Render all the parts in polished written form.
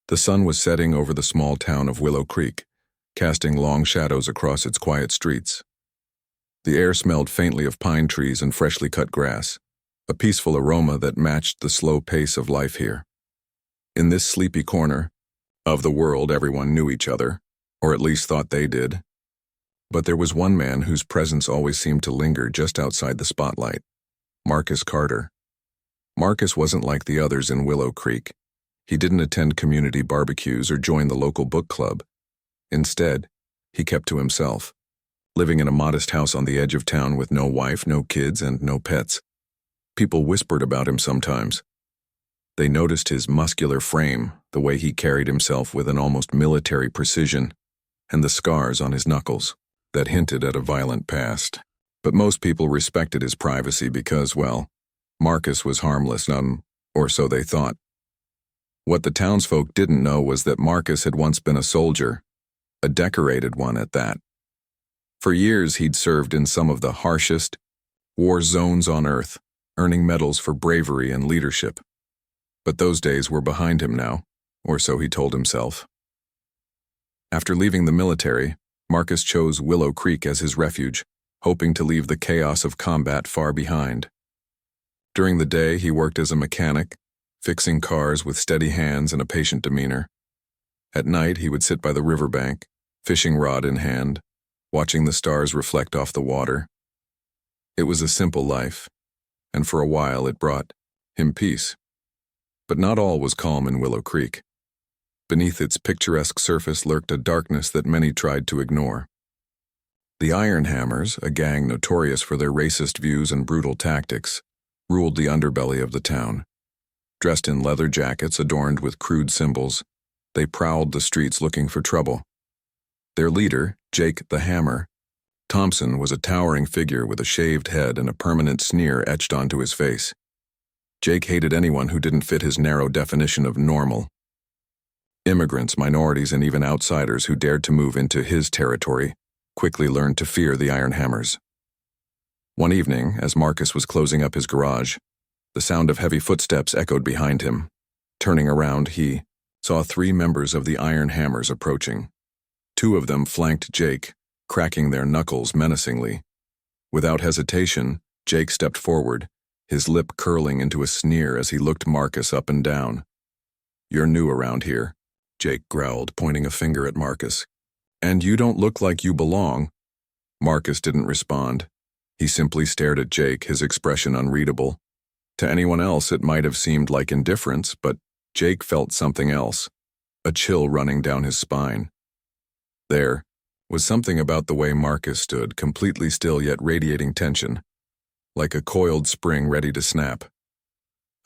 The sun was setting over the small town of Willow Creek, casting long shadows across its quiet streets. The air smelled faintly of pine trees and freshly cut grass, a peaceful aroma that matched the slow pace of life here. In this sleepy corner of the world, everyone knew each other, or at least thought they did. But there was one man whose presence always seemed to linger just outside the spotlight: Marcus Carter. Marcus wasn't like the others in Willow Creek. He didn't attend community barbecues or join the local book club. Instead, he kept to himself, living in a modest house on the edge of town with no wife, no kids, and no pets. People whispered about him sometimes. They noticed his muscular frame, the way he carried himself with an almost military precision, and the scars on his knuckles that hinted at a violent past. But most people respected his privacy because, well, Marcus was harmless, or so they thought. What the townsfolk didn't know was that Marcus had once been a soldier, a decorated one at that. For years he'd served in some of the harshest war zones on Earth, earning medals for bravery and leadership. But those days were behind him now, or so he told himself. After leaving the military, Marcus chose Willow Creek as his refuge, hoping to leave the chaos of combat far behind. During the day, he worked as a mechanic, fixing cars with steady hands and a patient demeanor. At night, he would sit by the riverbank, fishing rod in hand, watching the stars reflect off the water. It was a simple life, and for a while it brought him peace. But not all was calm in Willow Creek. Beneath its picturesque surface lurked a darkness that many tried to ignore. The Iron Hammers, a gang notorious for their racist views and brutal tactics, ruled the underbelly of the town. Dressed in leather jackets adorned with crude symbols, they prowled the streets looking for trouble. Their leader, Jake the Hammer Thompson, was a towering figure with a shaved head and a permanent sneer etched onto his face. Jake hated anyone who didn't fit his narrow definition of normal. Immigrants, minorities, and even outsiders who dared to move into his territory quickly learned to fear the Iron Hammers. One evening, as Marcus was closing up his garage, the sound of heavy footsteps echoed behind him. Turning around, he saw 3 members of the Iron Hammers approaching. 2 of them flanked Jake, cracking their knuckles menacingly. Without hesitation, Jake stepped forward, his lip curling into a sneer as he looked Marcus up and down. "You're new around here," Jake growled, pointing a finger at Marcus. "And you don't look like you belong." Marcus didn't respond. He simply stared at Jake, his expression unreadable. To anyone else, it might have seemed like indifference, but Jake felt something else, a chill running down his spine. There was something about the way Marcus stood, completely still yet radiating tension, like a coiled spring ready to snap.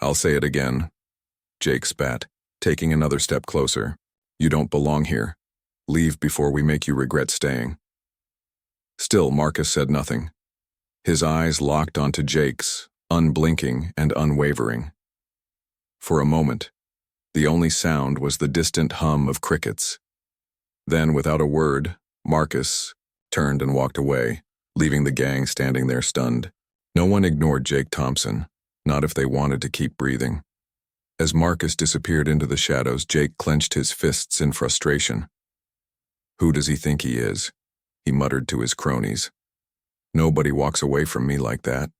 "I'll say it again," Jake spat, taking another step closer. "You don't belong here. Leave before we make you regret staying." Still, Marcus said nothing. His eyes locked onto Jake's, unblinking and unwavering. For a moment, the only sound was the distant hum of crickets. Then, without a word, Marcus turned and walked away, leaving the gang standing there stunned. No one ignored Jake Thompson, not if they wanted to keep breathing. As Marcus disappeared into the shadows, Jake clenched his fists in frustration. "Who does he think he is?" he muttered to his cronies. "Nobody walks away from me like that."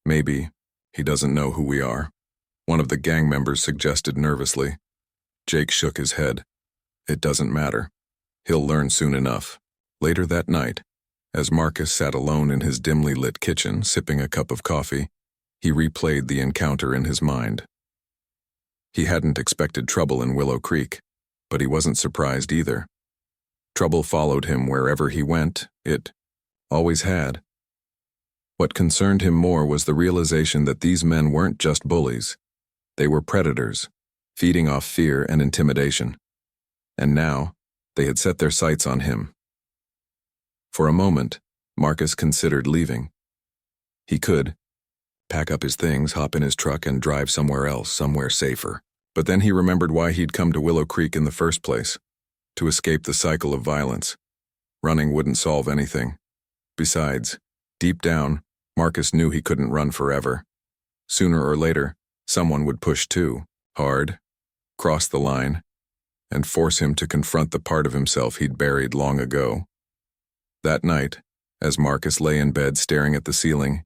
"Maybe he doesn't know who we are," one of the gang members suggested nervously. Jake shook his head. "It doesn't matter. He'll learn soon enough." Later that night, as Marcus sat alone in his dimly lit kitchen, sipping a cup of coffee, he replayed the encounter in his mind. He hadn't expected trouble in Willow Creek, but he wasn't surprised either. Trouble followed him wherever he went. It always had. What concerned him more was the realization that these men weren't just bullies. They were predators, feeding off fear and intimidation. And now, they had set their sights on him. For a moment, Marcus considered leaving. He could pack up his things, hop in his truck, and drive somewhere else, somewhere safer. But then he remembered why he'd come to Willow Creek in the first place: to escape the cycle of violence. Running wouldn't solve anything. Besides, deep down, Marcus knew he couldn't run forever. Sooner or later, someone would push too hard, cross the line, and force him to confront the part of himself he'd buried long ago. That night, as Marcus lay in bed staring at the ceiling,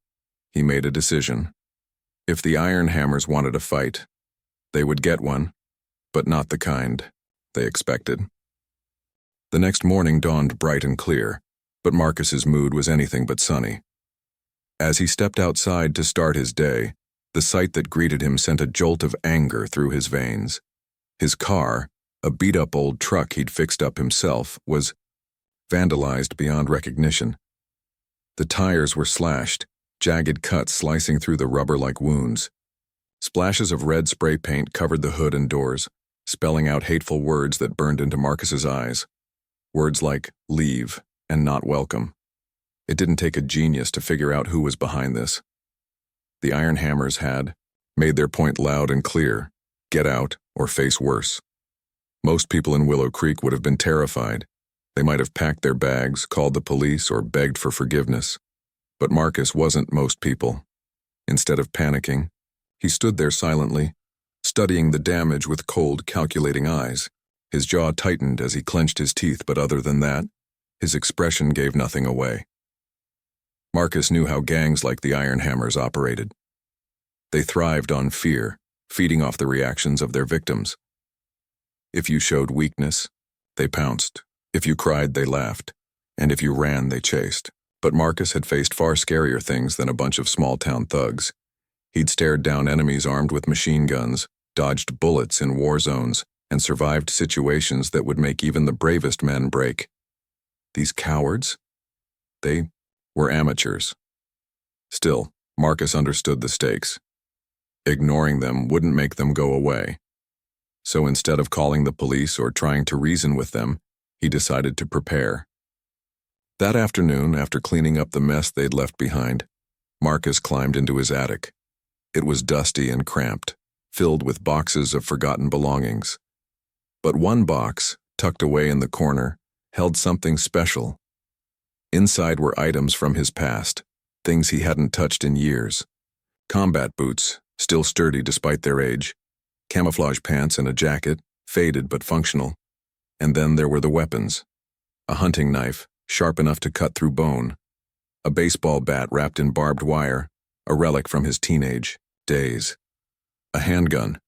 he made a decision. If the Iron Hammers wanted a fight, they would get one, but not the kind they expected. The next morning dawned bright and clear, but Marcus's mood was anything but sunny. As he stepped outside to start his day, the sight that greeted him sent a jolt of anger through his veins. His car, a beat-up old truck he'd fixed up himself, was vandalized beyond recognition. The tires were slashed, jagged cuts slicing through the rubber like wounds. Splashes of red spray paint covered the hood and doors, spelling out hateful words that burned into Marcus's eyes. Words like leave and not welcome. It didn't take a genius to figure out who was behind this. The Iron Hammers had made their point loud and clear: get out or face worse. Most people in Willow Creek would have been terrified. They might have packed their bags, called the police, or begged for forgiveness. But Marcus wasn't most people. Instead of panicking, he stood there silently, studying the damage with cold, calculating eyes. His jaw tightened as he clenched his teeth, but other than that, his expression gave nothing away. Marcus knew how gangs like the Iron Hammers operated. They thrived on fear, feeding off the reactions of their victims. If you showed weakness, they pounced. If you cried, they laughed. And if you ran, they chased. But Marcus had faced far scarier things than a bunch of small-town thugs. He'd stared down enemies armed with machine guns, dodged bullets in war zones, and survived situations that would make even the bravest men break. These cowards? They were amateurs. Still, Marcus understood the stakes. Ignoring them wouldn't make them go away. So instead of calling the police or trying to reason with them, he decided to prepare. That afternoon, after cleaning up the mess they'd left behind, Marcus climbed into his attic. It was dusty and cramped, filled with boxes of forgotten belongings. But one box, tucked away in the corner, held something special. Inside were items from his past, things he hadn't touched in years. Combat boots, still sturdy despite their age, camouflage pants and a jacket, faded but functional. And then there were the weapons. A hunting knife, sharp enough to cut through bone. A baseball bat wrapped in barbed wire, a relic from his teenage days. A handgun,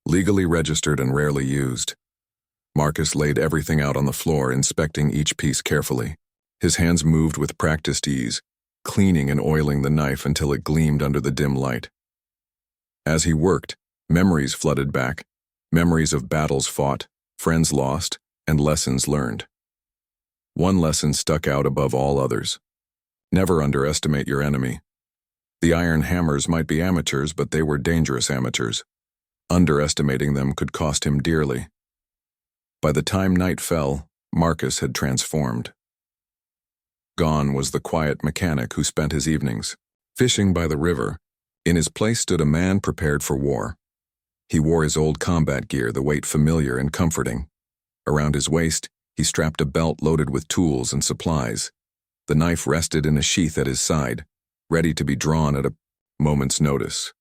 legally registered and rarely used. Marcus laid everything out on the floor, inspecting each piece carefully. His hands moved with practiced ease, cleaning and oiling the knife until it gleamed under the dim light. As he worked, memories flooded back, memories of battles fought, friends lost, and lessons learned. One lesson stuck out above all others. Never underestimate your enemy. The Iron Hammers might be amateurs, but they were dangerous amateurs. Underestimating them could cost him dearly. By the time night fell, Marcus had transformed. Gone was the quiet mechanic who spent his evenings fishing by the river. In his place stood a man prepared for war. He wore his old combat gear, the weight familiar and comforting. Around his waist, he strapped a belt loaded with tools and supplies. The knife rested in a sheath at his side, ready to be drawn at a moment's notice.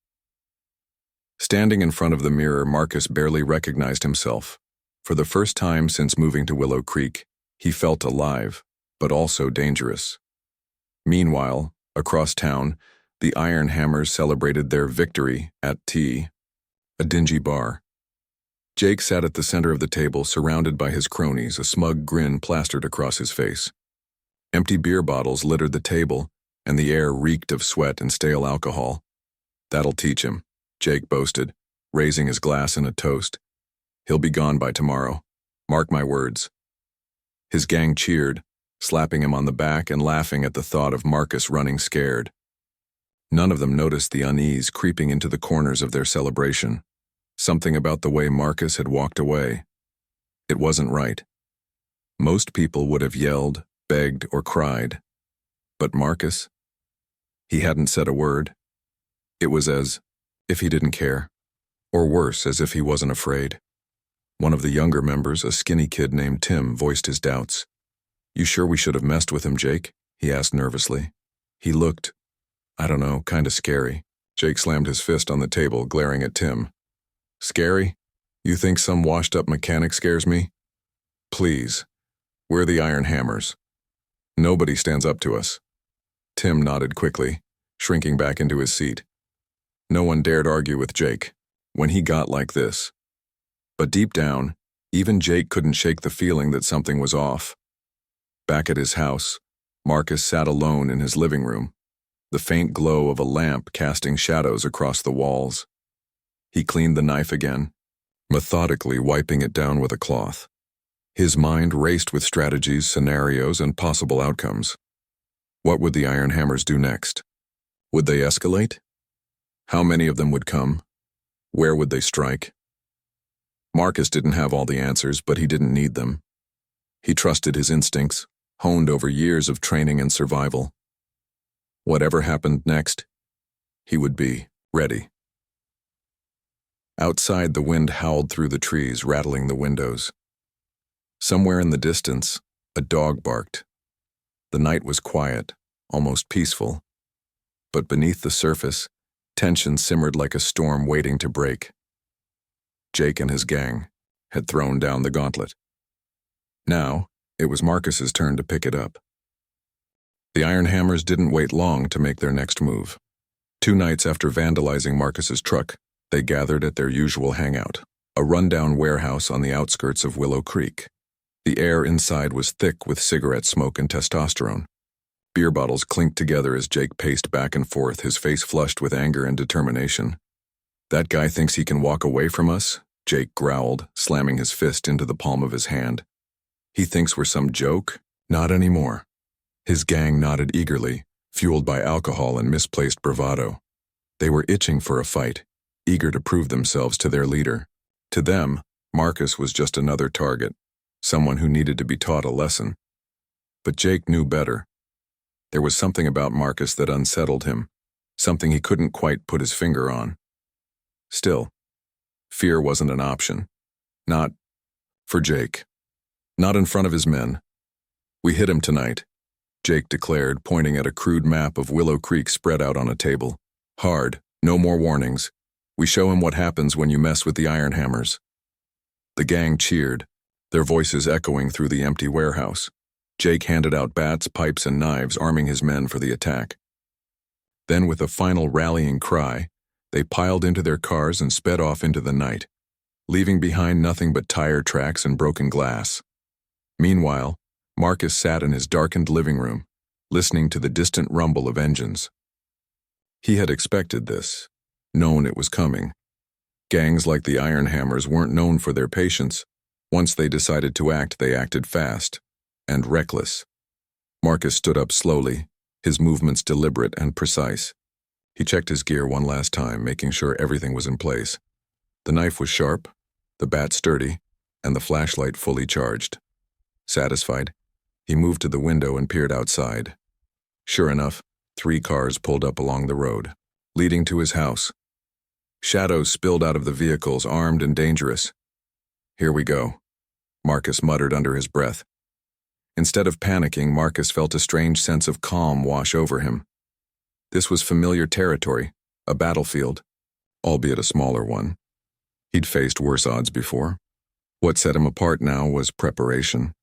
Standing in front of the mirror, Marcus barely recognized himself. For the first time since moving to Willow Creek, he felt alive, but also dangerous. Meanwhile, across town, the Iron Hammers celebrated their victory at T, a dingy bar. Jake sat at the center of the table, surrounded by his cronies, a smug grin plastered across his face. Empty beer bottles littered the table, and the air reeked of sweat and stale alcohol. "That'll teach him," Jake boasted, raising his glass in a toast. "He'll be gone by tomorrow. Mark my words." His gang cheered, slapping him on the back and laughing at the thought of Marcus running scared. None of them noticed the unease creeping into the corners of their celebration. Something about the way Marcus had walked away. It wasn't right. Most people would have yelled, begged, or cried. But Marcus? He hadn't said a word. It was as if he didn't care. Or worse, as if he wasn't afraid. One of the younger members, a skinny kid named Tim, voiced his doubts. "You sure we should have messed with him, Jake?" he asked nervously. He looked, I don't know, kinda scary. Jake slammed his fist on the table, glaring at Tim. "Scary? You think some washed-up mechanic scares me? Please, we're the Iron Hammers. Nobody stands up to us. Tim nodded quickly, shrinking back into his seat. No one dared argue with Jake when he got like this. But deep down, even Jake couldn't shake the feeling that something was off. Back at his house, Marcus sat alone in his living room, the faint glow of a lamp casting shadows across the walls. He cleaned the knife again, methodically wiping it down with a cloth. His mind raced with strategies, scenarios, and possible outcomes. What would the Iron Hammers do next? Would they escalate? How many of them would come? Where would they strike? Marcus didn't have all the answers, but he didn't need them. He trusted his instincts, honed over years of training and survival. Whatever happened next, he would be ready. Outside, the wind howled through the trees, rattling the windows. Somewhere in the distance, a dog barked. The night was quiet, almost peaceful. But beneath the surface, tension simmered like a storm waiting to break. Jake and his gang had thrown down the gauntlet. Now, it was Marcus's turn to pick it up. The Iron Hammers didn't wait long to make their next move. 2 nights after vandalizing Marcus's truck, they gathered at their usual hangout, a rundown warehouse on the outskirts of Willow Creek. The air inside was thick with cigarette smoke and testosterone. Beer bottles clinked together as Jake paced back and forth, his face flushed with anger and determination. "That guy thinks he can walk away from us?" Jake growled, slamming his fist into the palm of his hand. "He thinks we're some joke? Not anymore." His gang nodded eagerly, fueled by alcohol and misplaced bravado. They were itching for a fight, eager to prove themselves to their leader. To them, Marcus was just another target, someone who needed to be taught a lesson. But Jake knew better. There was something about Marcus that unsettled him, something he couldn't quite put his finger on. Still, fear wasn't an option. Not for Jake. Not in front of his men. "We hit him tonight," Jake declared, pointing at a crude map of Willow Creek spread out on a table. "Hard, no more warnings. We show him what happens when you mess with the Iron Hammers." The gang cheered, their voices echoing through the empty warehouse. Jake handed out bats, pipes, and knives, arming his men for the attack. Then, with a final rallying cry, they piled into their cars and sped off into the night, leaving behind nothing but tire tracks and broken glass. Meanwhile, Marcus sat in his darkened living room, listening to the distant rumble of engines. He had expected this, known it was coming. Gangs like the Iron Hammers weren't known for their patience. Once they decided to act, they acted fast and reckless. Marcus stood up slowly, his movements deliberate and precise. He checked his gear one last time, making sure everything was in place. The knife was sharp, the bat sturdy, and the flashlight fully charged. Satisfied, he moved to the window and peered outside. Sure enough, 3 cars pulled up along the road, leading to his house. Shadows spilled out of the vehicles, armed and dangerous. "Here we go," Marcus muttered under his breath. Instead of panicking, Marcus felt a strange sense of calm wash over him. This was familiar territory, a battlefield, albeit a smaller one. He'd faced worse odds before. What set him apart now was preparation.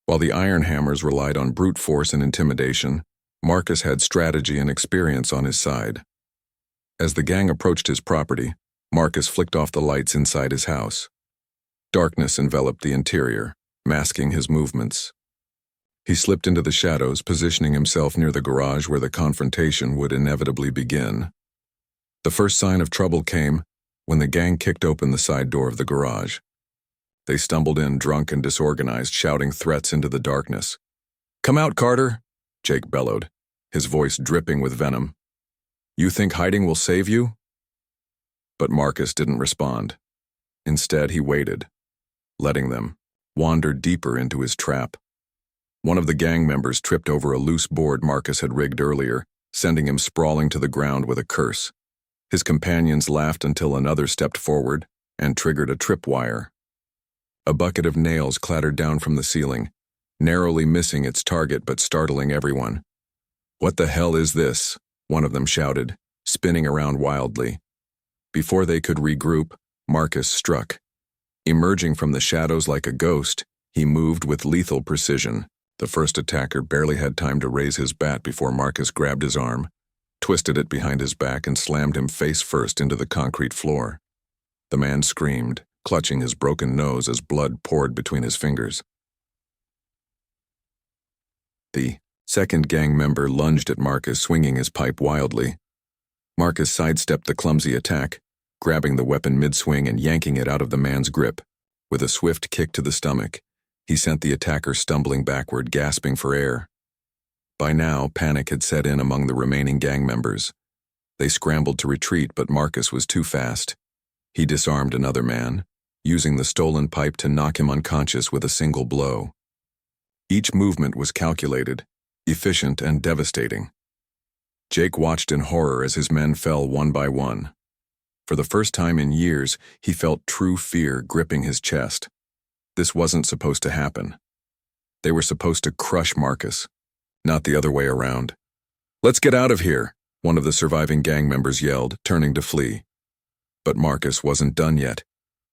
While the Iron Hammers relied on brute force and intimidation, Marcus had strategy and experience on his side. As the gang approached his property, Marcus flicked off the lights inside his house. Darkness enveloped the interior, masking his movements. He slipped into the shadows, positioning himself near the garage where the confrontation would inevitably begin. The first sign of trouble came when the gang kicked open the side door of the garage. They stumbled in, drunk and disorganized, shouting threats into the darkness. "Come out, Carter," Jake bellowed, his voice dripping with venom. "You think hiding will save you?" But Marcus didn't respond. Instead, he waited, letting them wander deeper into his trap. One of the gang members tripped over a loose board Marcus had rigged earlier, sending him sprawling to the ground with a curse. His companions laughed until another stepped forward and triggered a tripwire. A bucket of nails clattered down from the ceiling, narrowly missing its target but startling everyone. "What the hell is this?" one of them shouted, spinning around wildly. Before they could regroup, Marcus struck, Emerging from the shadows like a ghost, he moved with lethal precision. The first attacker barely had time to raise his bat before Marcus grabbed his arm, twisted it behind his back, and slammed him face first into the concrete floor. The man screamed, clutching his broken nose as blood poured between his fingers. The second gang member lunged at Marcus, swinging his pipe wildly. Marcus sidestepped the clumsy attack, grabbing the weapon mid-swing and yanking it out of the man's grip. With a swift kick to the stomach, he sent the attacker stumbling backward, gasping for air. By now, panic had set in among the remaining gang members. They scrambled to retreat, but Marcus was too fast. He disarmed another man, using the stolen pipe to knock him unconscious with a single blow. Each movement was calculated, efficient, and devastating. Jake watched in horror as his men fell one by one. For the first time in years, he felt true fear gripping his chest. This wasn't supposed to happen. They were supposed to crush Marcus, not the other way around. "Let's get out of here," one of the surviving gang members yelled, turning to flee. But Marcus wasn't done yet.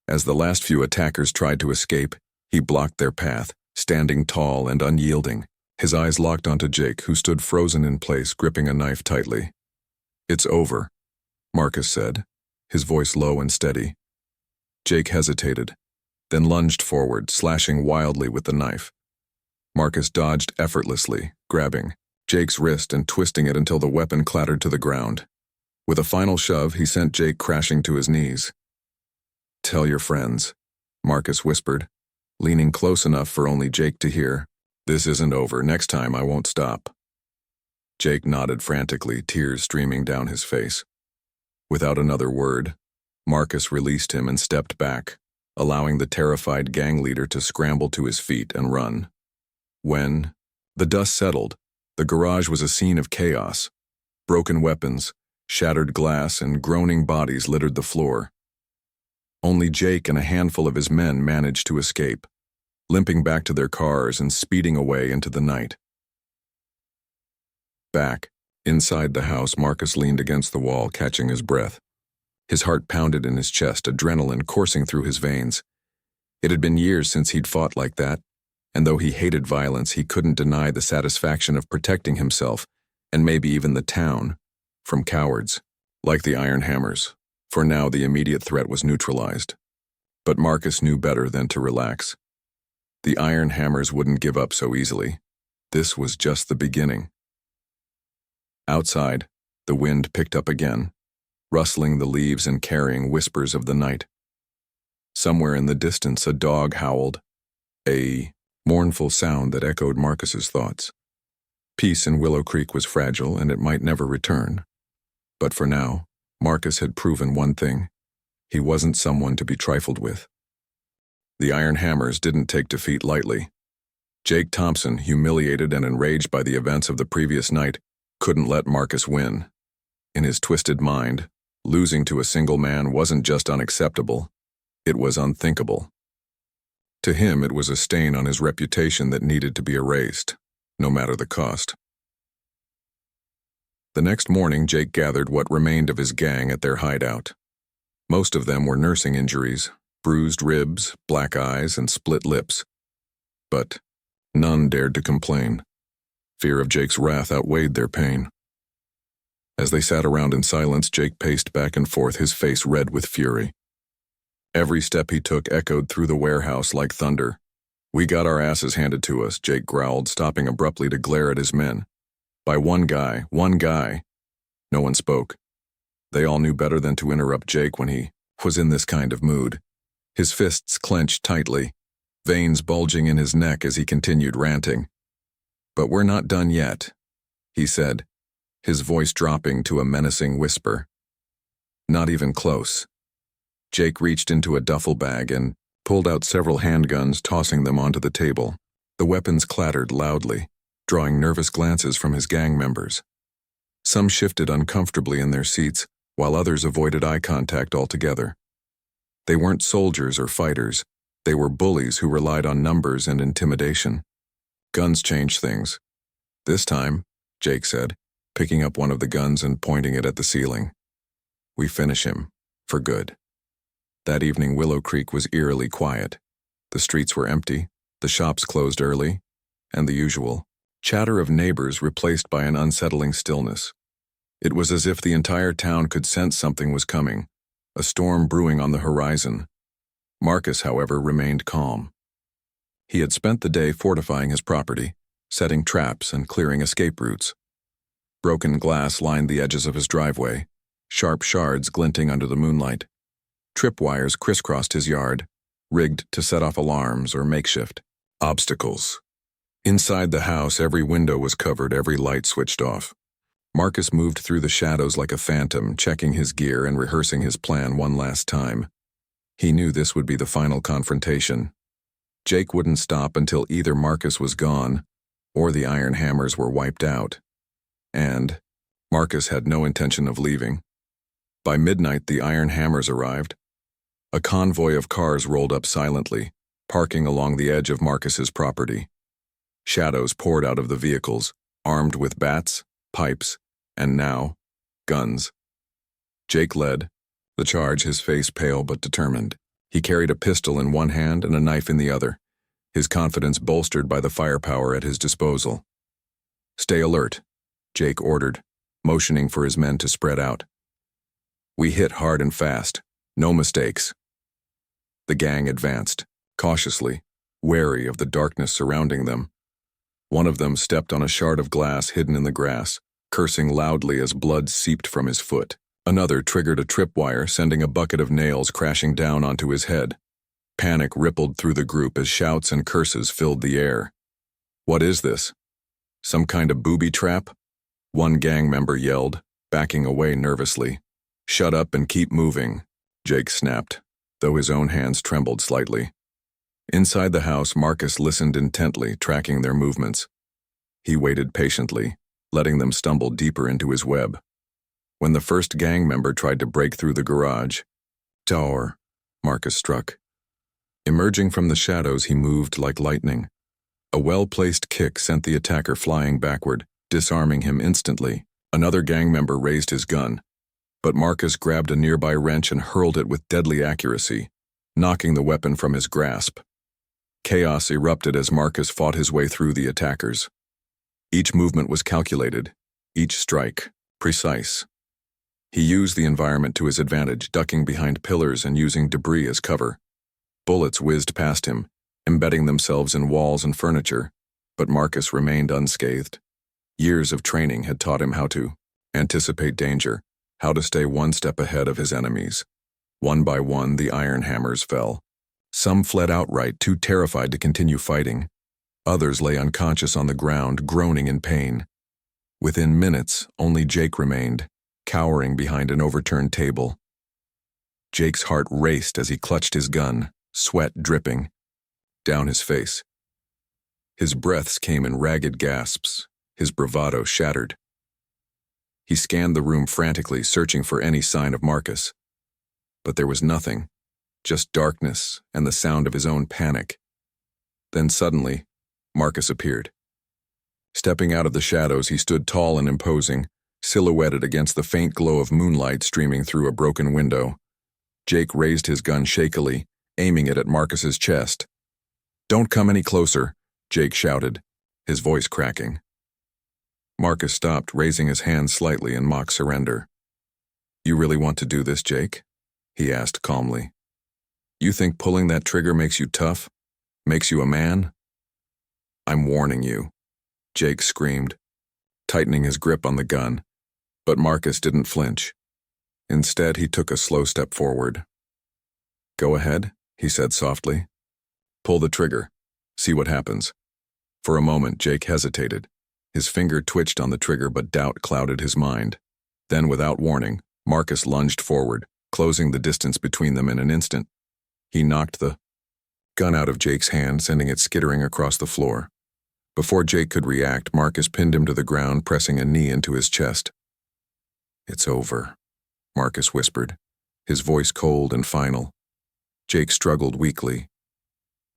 As the last few attackers tried to escape, he blocked their path, standing tall and unyielding. His eyes locked onto Jake, who stood frozen in place, gripping a knife tightly. "It's over," Marcus said, his voice low and steady. Jake hesitated, then lunged forward, slashing wildly with the knife. Marcus dodged effortlessly, grabbing Jake's wrist and twisting it until the weapon clattered to the ground. With a final shove, he sent Jake crashing to his knees. "Tell your friends," Marcus whispered, leaning close enough for only Jake to hear. "This isn't over. Next time I won't stop." Jake nodded frantically, tears streaming down his face. Without another word, Marcus released him and stepped back, allowing the terrified gang leader to scramble to his feet and run. When the dust settled, the garage was a scene of chaos. Broken weapons, shattered glass, and groaning bodies littered the floor. Only Jake and a handful of his men managed to escape, limping back to their cars and speeding away into the night. Back, inside the house, Marcus leaned against the wall, catching his breath. His heart pounded in his chest, adrenaline coursing through his veins. It had been years since he'd fought like that, and though he hated violence, he couldn't deny the satisfaction of protecting himself, and maybe even the town, from cowards, like the Iron Hammers. For now, the immediate threat was neutralized. But Marcus knew better than to relax. The Iron Hammers wouldn't give up so easily. This was just the beginning. Outside, the wind picked up again, rustling the leaves and carrying whispers of the night. Somewhere in the distance, a dog howled, a mournful sound that echoed Marcus's thoughts. Peace in Willow Creek was fragile, and it might never return. But for now, Marcus had proven one thing: he wasn't someone to be trifled with. The Iron Hammers didn't take defeat lightly. Jake Thompson, humiliated and enraged by the events of the previous night, couldn't let Marcus win. In his twisted mind, losing to a single man wasn't just unacceptable, it was unthinkable. To him, it was a stain on his reputation that needed to be erased, no matter the cost. The next morning, Jake gathered what remained of his gang at their hideout. Most of them were nursing injuries, bruised ribs, black eyes, and split lips. But none dared to complain. Fear of Jake's wrath outweighed their pain. As they sat around in silence, Jake paced back and forth, his face red with fury. Every step he took echoed through the warehouse like thunder. "We got our asses handed to us," Jake growled, stopping abruptly to glare at his men. "By one guy. No one spoke. They all knew better than to interrupt Jake when he was in this kind of mood. His fists clenched tightly, veins bulging in his neck as he continued ranting. "But we're not done yet," he said, his voice dropping to a menacing whisper. "Not even close." Jake reached into a duffel bag and pulled out several handguns, tossing them onto the table. The weapons clattered loudly, drawing nervous glances from his gang members. Some shifted uncomfortably in their seats, while others avoided eye contact altogether. They weren't soldiers or fighters. They were bullies who relied on numbers and intimidation. Guns changed things. "This time," Jake said, picking up one of the guns and pointing it at the ceiling, "we finish him, for good." That evening, Willow Creek was eerily quiet. The streets were empty, the shops closed early, and the usual chatter of neighbors replaced by an unsettling stillness. It was as if the entire town could sense something was coming, a storm brewing on the horizon. Marcus, however, remained calm. He had spent the day fortifying his property, setting traps and clearing escape routes. Broken glass lined the edges of his driveway, sharp shards glinting under the moonlight. Tripwires crisscrossed his yard, rigged to set off alarms or makeshift obstacles. Inside the house, every window was covered, every light switched off. Marcus moved through the shadows like a phantom, checking his gear and rehearsing his plan one last time. He knew this would be the final confrontation. Jake wouldn't stop until either Marcus was gone or the iron hammers were wiped out. And Marcus had no intention of leaving. By midnight, the iron hammers arrived. A convoy of cars rolled up silently, parking along the edge of Marcus's property. Shadows poured out of the vehicles, armed with bats, pipes, and now, guns. Jake led the charge, his face pale but determined. He carried a pistol in one hand and a knife in the other, his confidence bolstered by the firepower at his disposal. "Stay alert," Jake ordered, motioning for his men to spread out. "We hit hard and fast. No mistakes." The gang advanced, cautiously, wary of the darkness surrounding them. One of them stepped on a shard of glass hidden in the grass, cursing loudly as blood seeped from his foot. Another triggered a tripwire, sending a bucket of nails crashing down onto his head. Panic rippled through the group as shouts and curses filled the air. "What is this? Some kind of booby trap?" One gang member yelled, backing away nervously. "Shut up and keep moving," Jake snapped, though his own hands trembled slightly. Inside the house, Marcus listened intently, tracking their movements. He waited patiently, letting them stumble deeper into his web. When the first gang member tried to break through the garage, "Tower," Marcus struck. Emerging from the shadows, he moved like lightning. A well-placed kick sent the attacker flying backward, disarming him instantly. Another gang member raised his gun, but Marcus grabbed a nearby wrench and hurled it with deadly accuracy, knocking the weapon from his grasp. Chaos erupted as Marcus fought his way through the attackers. Each movement was calculated, each strike precise. He used the environment to his advantage, ducking behind pillars and using debris as cover. Bullets whizzed past him, embedding themselves in walls and furniture, but Marcus remained unscathed. Years of training had taught him how to anticipate danger, how to stay one step ahead of his enemies. One by one, the iron hammers fell. Some fled outright, too terrified to continue fighting. Others lay unconscious on the ground, groaning in pain. Within minutes, only Jake remained, cowering behind an overturned table. Jake's heart raced as he clutched his gun, sweat dripping down his face. His breaths came in ragged gasps, his bravado shattered. He scanned the room frantically, searching for any sign of Marcus. But there was nothing, just darkness and the sound of his own panic. Then suddenly, Marcus appeared. Stepping out of the shadows, he stood tall and imposing, silhouetted against the faint glow of moonlight streaming through a broken window. Jake raised his gun shakily, aiming it at Marcus's chest. "Don't come any closer," Jake shouted, his voice cracking. Marcus stopped, raising his hand slightly in mock surrender. "You really want to do this, Jake?" he asked calmly. "You think pulling that trigger makes you tough? Makes you a man?" "I'm warning you," Jake screamed, tightening his grip on the gun. But Marcus didn't flinch. Instead, he took a slow step forward. "Go ahead," he said softly. "Pull the trigger. See what happens." For a moment, Jake hesitated. His finger twitched on the trigger, but doubt clouded his mind. Then, without warning, Marcus lunged forward, closing the distance between them in an instant. He knocked the gun out of Jake's hand, sending it skittering across the floor. Before Jake could react, Marcus pinned him to the ground, pressing a knee into his chest. "It's over," Marcus whispered, his voice cold and final. Jake struggled weakly,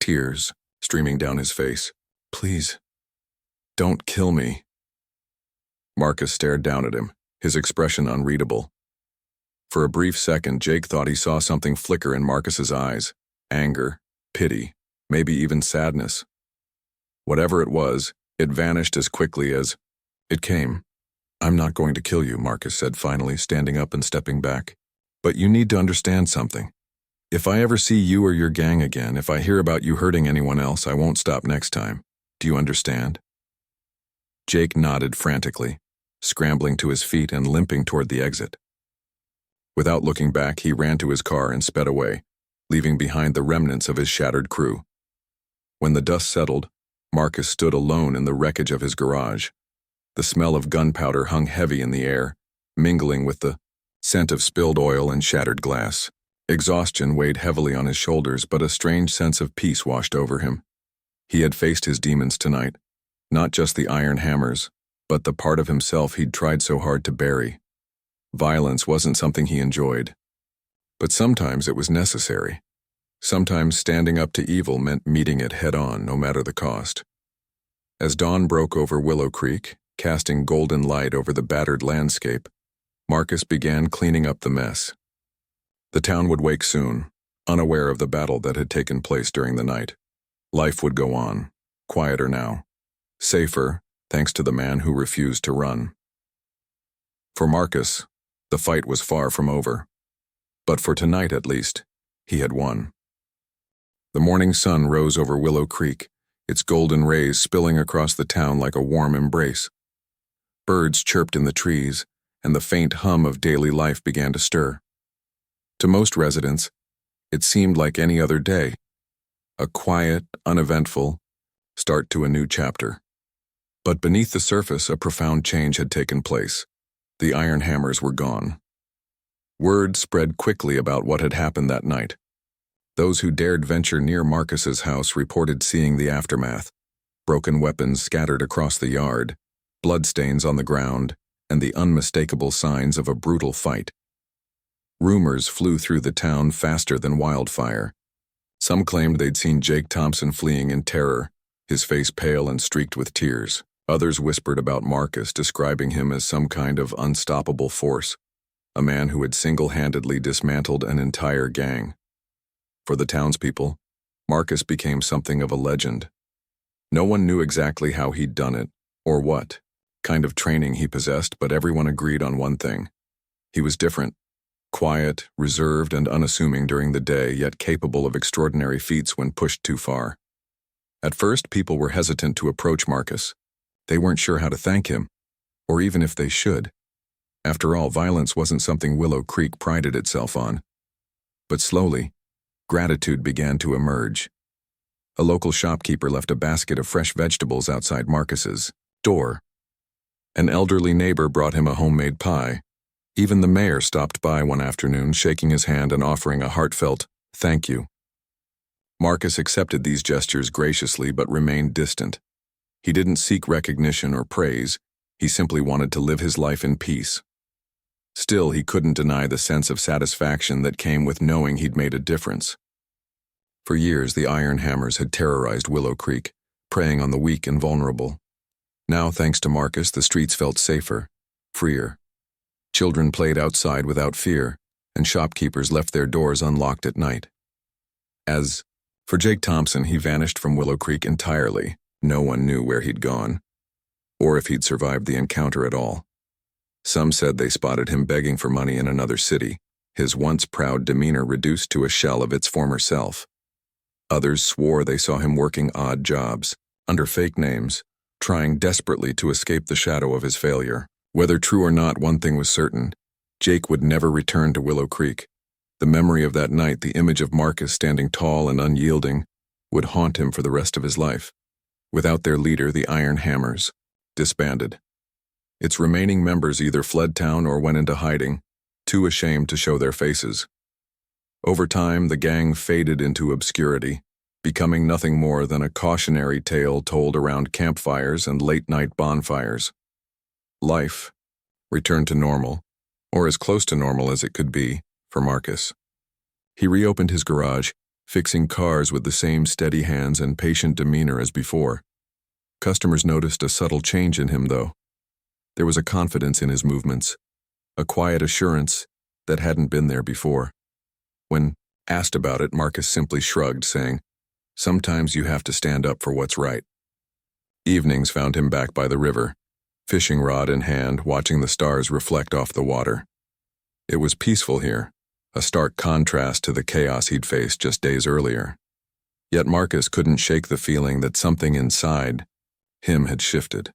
tears streaming down his face. "Please, don't kill me." Marcus stared down at him, his expression unreadable. For a brief second, Jake thought he saw something flicker in Marcus's eyes. Anger, pity, maybe even sadness. Whatever it was, it vanished as quickly as it came. "I'm not going to kill you," Marcus said finally, standing up and stepping back. "But you need to understand something. If I ever see you or your gang again, if I hear about you hurting anyone else, I won't stop next time. Do you understand?" Jake nodded frantically, scrambling to his feet and limping toward the exit. Without looking back, he ran to his car and sped away, leaving behind the remnants of his shattered crew. When the dust settled, Marcus stood alone in the wreckage of his garage. The smell of gunpowder hung heavy in the air, mingling with the scent of spilled oil and shattered glass. Exhaustion weighed heavily on his shoulders, but a strange sense of peace washed over him. He had faced his demons tonight, not just the iron hammers, but the part of himself he'd tried so hard to bury. Violence wasn't something he enjoyed, but sometimes it was necessary. Sometimes standing up to evil meant meeting it head-on, no matter the cost. As dawn broke over Willow Creek, casting golden light over the battered landscape, Marcus began cleaning up the mess. The town would wake soon, unaware of the battle that had taken place during the night. Life would go on, quieter now, safer, thanks to the man who refused to run. For Marcus, the fight was far from over. But for tonight, at least, he had won. The morning sun rose over Willow Creek, its golden rays spilling across the town like a warm embrace. Birds chirped in the trees, and the faint hum of daily life began to stir. To most residents, it seemed like any other day, a quiet, uneventful start to a new chapter. But beneath the surface, a profound change had taken place. The iron hammers were gone. Word spread quickly about what had happened that night. Those who dared venture near Marcus's house reported seeing the aftermath: broken weapons scattered across the yard, bloodstains on the ground, and the unmistakable signs of a brutal fight. Rumors flew through the town faster than wildfire. Some claimed they'd seen Jake Thompson fleeing in terror, his face pale and streaked with tears. Others whispered about Marcus, describing him as some kind of unstoppable force, a man who had single-handedly dismantled an entire gang. For the townspeople, Marcus became something of a legend. No one knew exactly how he'd done it, or what kind of training he possessed, but everyone agreed on one thing. He was different, quiet, reserved, and unassuming during the day, yet capable of extraordinary feats when pushed too far. At first, people were hesitant to approach Marcus. They weren't sure how to thank him, or even if they should. After all, violence wasn't something Willow Creek prided itself on. But slowly, gratitude began to emerge. A local shopkeeper left a basket of fresh vegetables outside Marcus's door. An elderly neighbor brought him a homemade pie. Even the mayor stopped by one afternoon, shaking his hand and offering a heartfelt thank you. Marcus accepted these gestures graciously but remained distant. He didn't seek recognition or praise. He simply wanted to live his life in peace. Still, he couldn't deny the sense of satisfaction that came with knowing he'd made a difference. For years, the iron hammers had terrorized Willow Creek, preying on the weak and vulnerable. Now, thanks to Marcus, the streets felt safer, freer. Children played outside without fear, and shopkeepers left their doors unlocked at night. As for Jake Thompson, he vanished from Willow Creek entirely. No one knew where he'd gone, or if he'd survived the encounter at all. Some said they spotted him begging for money in another city, his once proud demeanor reduced to a shell of its former self. Others swore they saw him working odd jobs, under fake names, trying desperately to escape the shadow of his failure. Whether true or not, one thing was certain: Jake would never return to Willow Creek. The memory of that night, the image of Marcus standing tall and unyielding, would haunt him for the rest of his life. Without their leader, the Iron Hammers disbanded. Its remaining members either fled town or went into hiding, too ashamed to show their faces. Over time, the gang faded into obscurity, becoming nothing more than a cautionary tale told around campfires and late-night bonfires. Life returned to normal, or as close to normal as it could be, for Marcus. He reopened his garage, fixing cars with the same steady hands and patient demeanor as before. Customers noticed a subtle change in him, though. There was a confidence in his movements, a quiet assurance that hadn't been there before. When asked about it, Marcus simply shrugged, saying, "Sometimes you have to stand up for what's right." Evenings found him back by the river, fishing rod in hand, watching the stars reflect off the water. It was peaceful here, a stark contrast to the chaos he'd faced just days earlier. Yet Marcus couldn't shake the feeling that something inside him had shifted.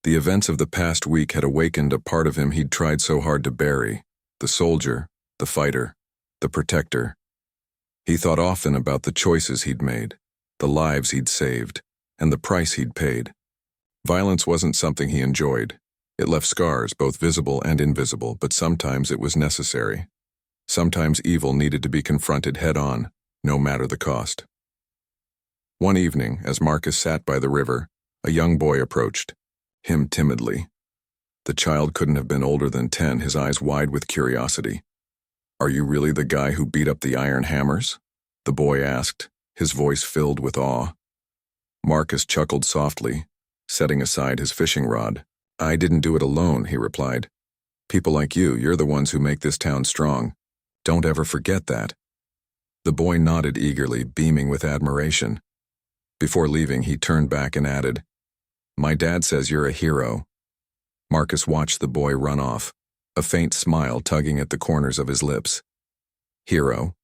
The events of the past week had awakened a part of him he'd tried so hard to bury, the soldier, the fighter, the protector. He thought often about the choices he'd made, the lives he'd saved, and the price he'd paid. Violence wasn't something he enjoyed. It left scars, both visible and invisible, but sometimes it was necessary. Sometimes evil needed to be confronted head-on, no matter the cost. One evening, as Marcus sat by the river, a young boy approached, him timidly. The child couldn't have been older than 10, his eyes wide with curiosity. "Are you really the guy who beat up the Iron Hammers?" the boy asked, his voice filled with awe. Marcus chuckled softly, setting aside his fishing rod. "I didn't do it alone," he replied. "People like you're the ones who make this town strong. Don't ever forget that." The boy nodded eagerly, beaming with admiration. Before leaving, he turned back and added, "My dad says you're a hero." Marcus watched the boy run off, a faint smile tugging at the corners of his lips. Hero?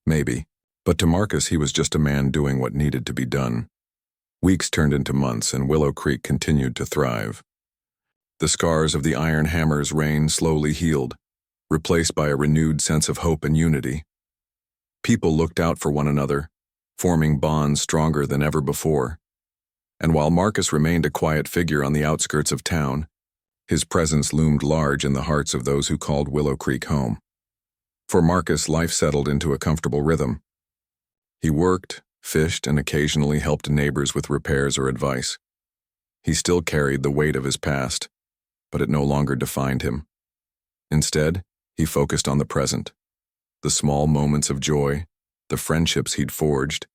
Maybe. But to Marcus, he was just a man doing what needed to be done. Weeks turned into months, and Willow Creek continued to thrive. The scars of the Iron Hammer's reign slowly healed, replaced by a renewed sense of hope and unity. People looked out for one another, forming bonds stronger than ever before. And while Marcus remained a quiet figure on the outskirts of town, his presence loomed large in the hearts of those who called Willow Creek home. For Marcus, life settled into a comfortable rhythm. He worked, fished, and occasionally helped neighbors with repairs or advice. He still carried the weight of his past, but it no longer defined him. Instead, he focused on the present, the small moments of joy, the friendships he'd forged,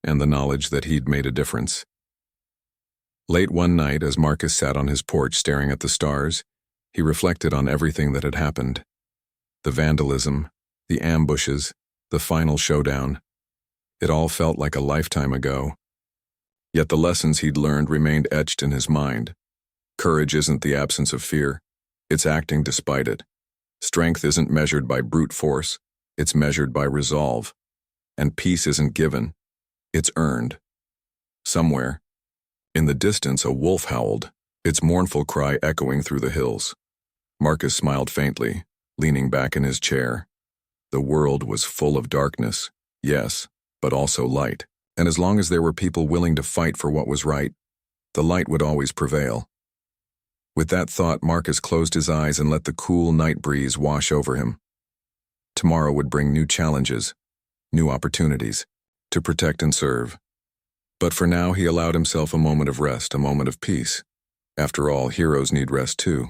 and the knowledge that he'd made a difference. Late one night, as Marcus sat on his porch staring at the stars, he reflected on everything that had happened. The vandalism, the ambushes, the final showdown. It all felt like a lifetime ago. Yet the lessons he'd learned remained etched in his mind. Courage isn't the absence of fear, it's acting despite it. Strength isn't measured by brute force, it's measured by resolve. And peace isn't given, it's earned. Somewhere, in the distance, a wolf howled, its mournful cry echoing through the hills. Marcus smiled faintly, leaning back in his chair. The world was full of darkness, yes, but also light. And as long as there were people willing to fight for what was right, the light would always prevail. With that thought, Marcus closed his eyes and let the cool night breeze wash over him. Tomorrow would bring new challenges, new opportunities, to protect and serve. But for now, he allowed himself a moment of rest, a moment of peace. After all, heroes need rest too.